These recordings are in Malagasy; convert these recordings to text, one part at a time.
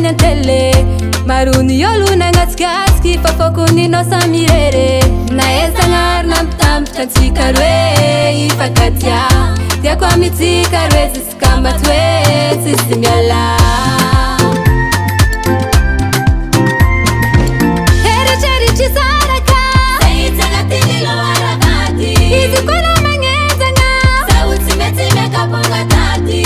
eny antele marony olo nagnatsikatsiky fa fokoninao samirere naezagnar nampitambatra antsika roe ifakatia tiako amitsika roe ziskambats hoe tsisy miala heritreritry saraka zaitsagnaty loharavaty izy kola magnezagna sao tsy mety miakapanga taty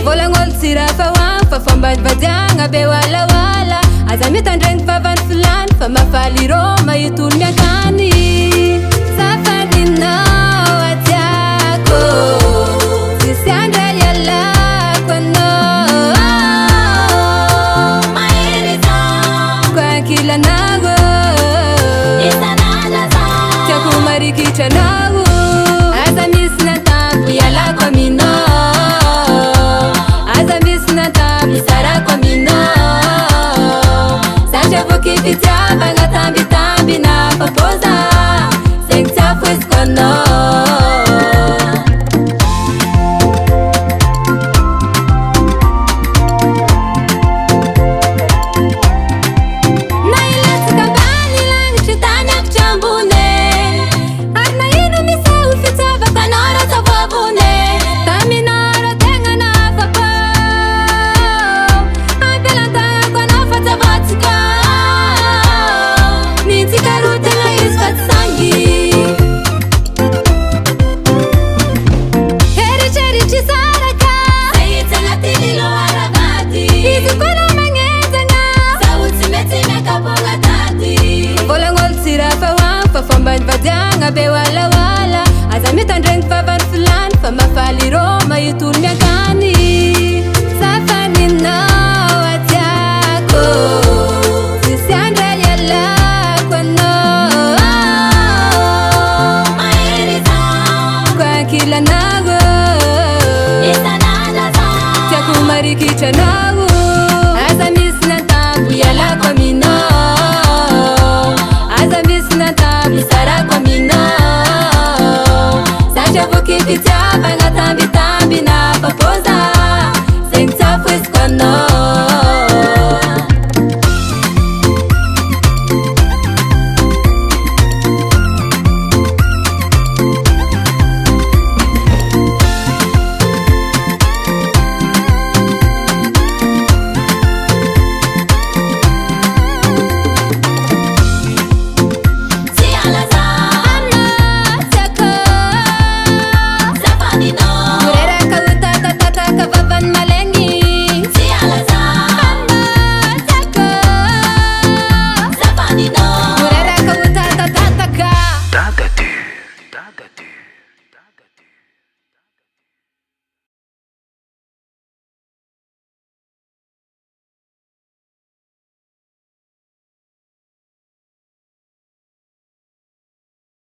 volagn'olo tsy rafa hoan fa fombadibadiagna be walawala aza mitandregny favany filany fa mafaly rô mahitolo miakany safaninao atiako sisy andra ialako anao maherizao koa ankilanao tiako marikitranao aza misy natampo ialako aminao aza misy natampo isarako aminao satria vokifitiavagna tambitamby na fapoza zegny tsy afoiziko anao na ilatsika ambany lagnitry tany avitry ambony ary na ino misy ho fitiavako anao raza voavony taminao rô tegna nafapo ampialantagako anao fa zavatsika nintsika roa tegna izy fa tsy sangy heritreritry saraka zaitsy agnaty loharavaty izy kola magnezagna sao tsy mety miakapanga taty volagn'olo tsy rafa hoan fa fombadibadiagna be walawala aza mitandregny favany filany fa mafaly rô mahitolo miakany